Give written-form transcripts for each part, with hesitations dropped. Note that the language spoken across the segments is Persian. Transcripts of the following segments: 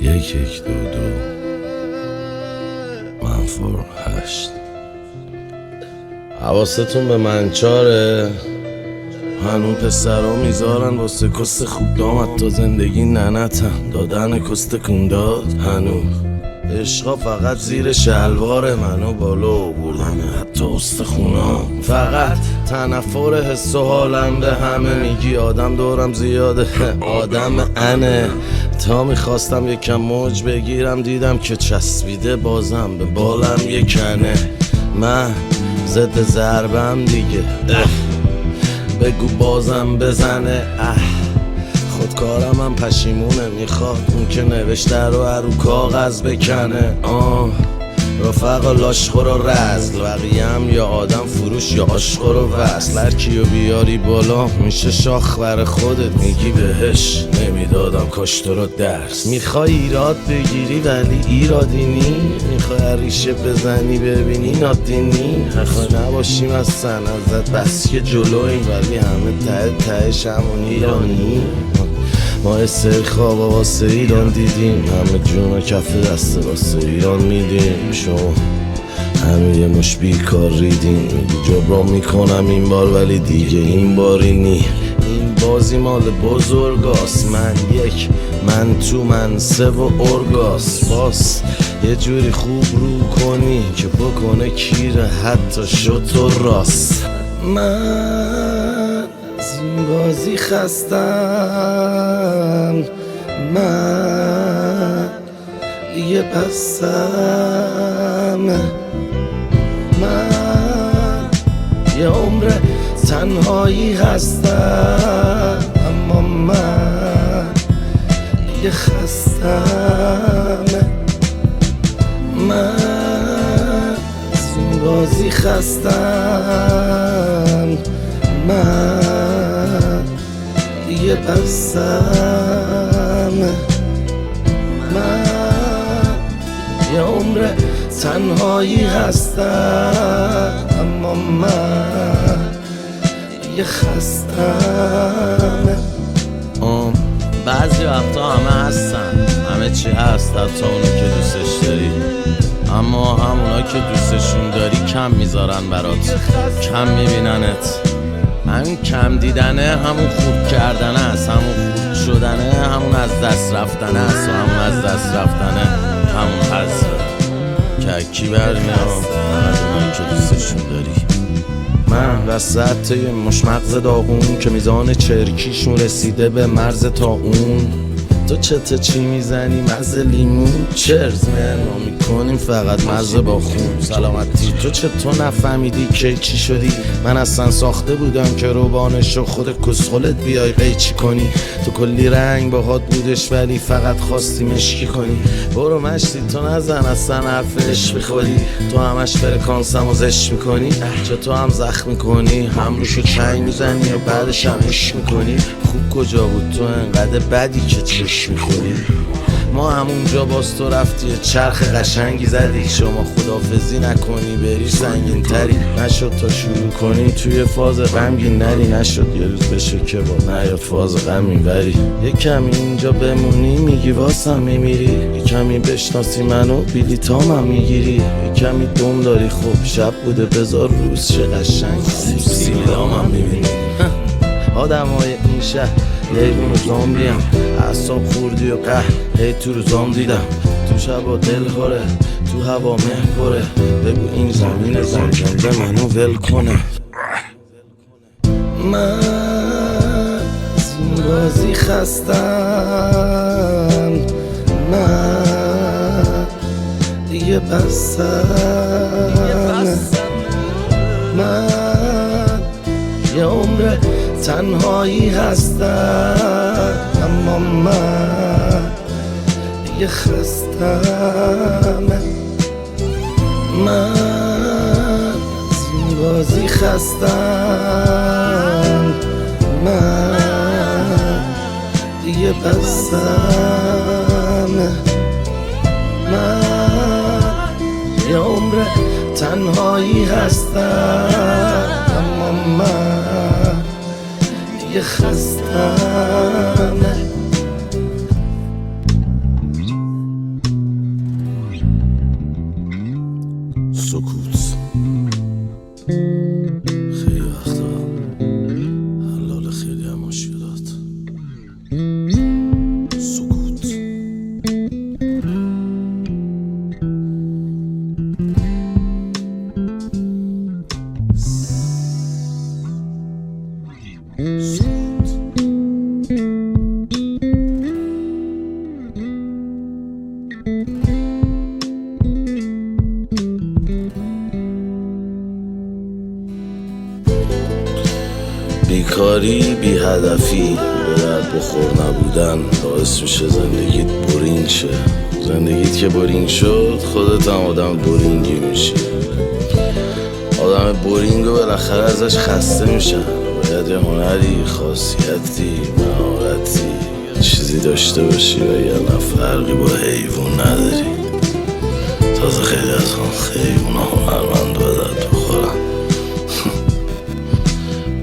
1 2 2 منفور 8. حواستون به منچاره، هنون پسرا میذارن واسه کست خوب دامد تا زندگی ننتن دادن کست کنداد. هنو عشقا فقط زیر شلوار منو بالا بردن حتی استخونا. فقط تنفر حس و حالم به همه میگی آدم دورم زیاده آدم انه. تا میخواستم یکم موج بگیرم دیدم که چسبیده بازم به بالم یکنه. من ضد ضربم دیگه بگو بازم بزنه. خودکارم هم پشیمونه، میخواد اون که نوشته رو کاغذ بکنه. رفقا لاشخور و رزل بقیم یا آدم فروش یا عاشقور و وصل. هر کیو بیاری بالا میشه شاخ بر خودت میگی بهش نمیدادم کاش تو رو درس. میخوای ایراد بگیری ولی ایرادی نی، میخوای ریشه بزنی ببینی نادینی. میخوای نباشیم از سن ازت بس که جلویم ولی همه تهش همون ایرانی. ما استر خواب واسه ایران دیدیم، همه جون و کف دست واسه ایران میدیم. شما همه یه مش بیکار ریدیم، میگی جبران میکنم این بار ولی دیگه این باری نی. این بازی مال بزرگاست، من یک من تو من سه و ارگاس. باس یه جوری خوب رو کنی که بکنه کیره حتی شد تو راست. من از این بازی خستم، من دیگه بستم. من یه عمر تنهایی هستم، اما من دیگه خستم. من از این بازی خستم، من دیگه بستم. من یه عمر تنهایی هستم، اما من دیگه خستم. بعضی وقتا همه هستن، همه چی هست حتی اونو که دوستش داری، اما همونا که دوستشون داری کم میذارن برات، کم میبیننت. همین کم دیدنه همون خوب کردنه است، همون خوب شدنه همون از دست رفتنه است، و همون از دست رفتنه همون حذفه که کی برمیام فقط اونایی که دوستشون داری. من وسط یه مش مغز داغون که میزان چرکیشون رسیده به مرز تا اون. تو چی میزنی مزه لیمون چرز ما میکنیم فقط مزه با خون. سلامتی تو چطور نفهمیدی که چی شدی؟ من اصلا ساخته بودم که روبانشو خود کسخلت بیای قیچی کنی. تو کلی رنگ باهات بودش ولی فقط خواستی مشکی کنی. برو مشتی تو نزن اصلا حرف عشق بخوری، تو همش فرکانسم و زشت میکنی. چطور هم زخم میکنی، هم روشو چنگ میزنی و بعدش هم عشق میکنی. خوب کجا بود تو انقدر بدی که چشم میخوری؟ ما همونجا باز تو رفتی چرخ قشنگی زدی. شما خدافزی نکنی بری سنگین تری، نشد تا شروع کنی توی فاز غمگین نری. نشد یه روز بشه که با نیاد فاز غمین بری. یه کمی اینجا بمونی میگی واسم میمیری، یه کمی بشناسی منو بیلیتامم میگیری. یه کمی دم داری خب شب بوده بذار روز چه قشنگ سیلامم میبینی. آدم های این شهر لیوون و زامبیم، اعصاب خوردی و قهر هی تو روزام دیدم. تو شبا دل خوره تو هوا مه پره، بگو این زمین زنجنده منو ول کنه. من از این بازی خستم، من دیگه بستم. من یه عمر تنهایی هستم، اما من دیگه خستم. من از این بازی خستم، من دیگه بستم. من یه عمر تنهایی هستم، اما من دیگه خستم. سکوت. بیکاری، بی هدفی، به درد بخور نبودن باعث میشه زندگیت بورینگ شه. زندگیت که بورینگ شد خودت هم آدم بورینگی میشی. آدم بورینگو بالاخره ازش خسته میشن. باید یه هنری، خاصیتی، مهارتی، چیزی داشته باشی و یه فرقی با حیوان نداری. تازه خیلی از اون حیونا هنرمند و درد بخورن.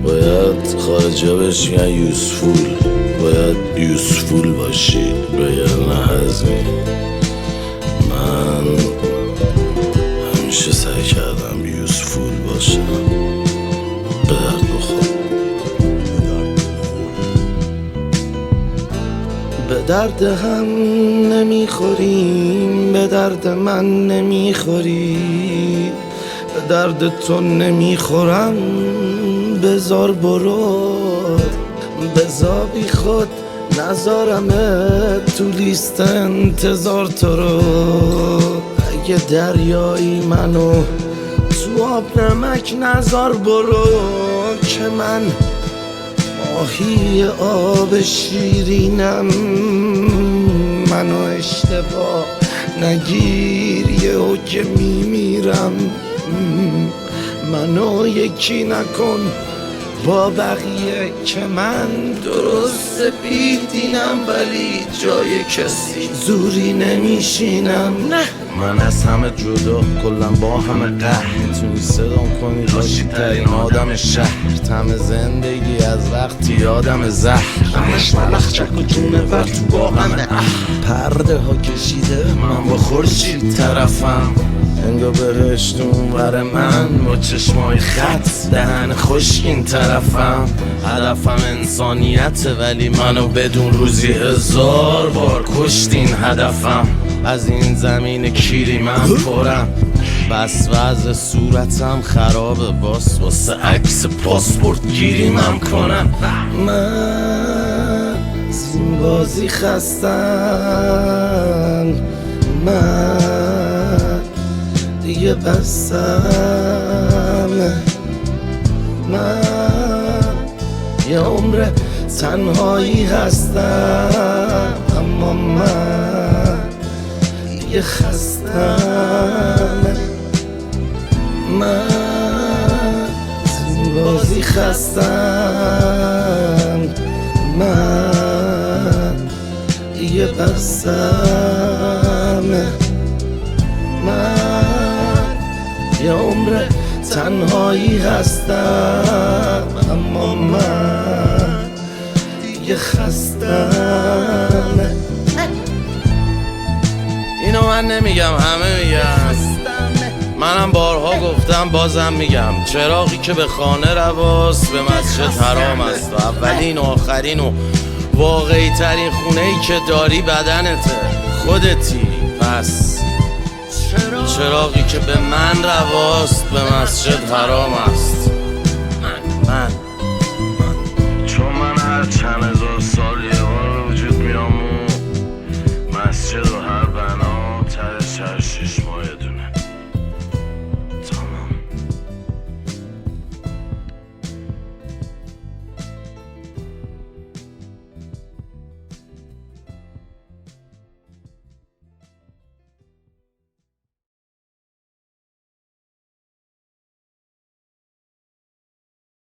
باید خارجی ها بهش میگن یوزفول. باید یوزفول باشی بگن نه هزمی. من همیشه سعی کردم یوزفول باشم. به درد بخور. به درد هم نمیخوریم، به درد من نمیخوری، به درد تو نمیخورم. بذار برو، بذار بی خود نذارمه تو لیست انتظار تو رو. اگه دریایی منو تو آب نمک نذار برو، که من ماهی آب شیرینم. منو اشتباه نگیر یهو که میمیرم. منو یکی نکن با بقیه که من درست سپیدینم، ولی جای کسی زوری نمیشینم. نه من از همه جدا، کلم با همه قهر. میتونی صدام کنی راشید ترین آدم شهر. تم زندگی از وقتی آدم زهر. همش ملخ چک و جونه ور تو با همه پرده ها کشیده، من با خورشید طرفم. انگا بهشت اونور من با چشمای خط، دهن خشکین طرفم. هدفم انسانیته ولی منو بدون روزی 1000 بار کشتین هدفم. از این زمین کیری من پرم، بس وضع صورتم خرابه، باس واسه عکس پاسپورت گیری من کنم. من از این بازی خستم، من دیگه بستم. من یه عمر تنهایی هستم، اما من دیگه خستم. من از این بازی خستم، من دیگه بستم. من یه عمر تنهایی هستم، اما من دیگه خستم. اینو من نمیگم، همه میگن. منم بارها گفتم بازم میگم، چراغی که به خانه رواست به مسجد حرام است. و اولین و آخرین و واقعی ترین خونه‌ای که داری بدنته، خودتی. پس چراغی که به من رواست به مسجد حرام است. من چون من هر چند هزار سال یه بار به وجود میام و مسجد و هر بنا ترش هر 6 ماه دونه.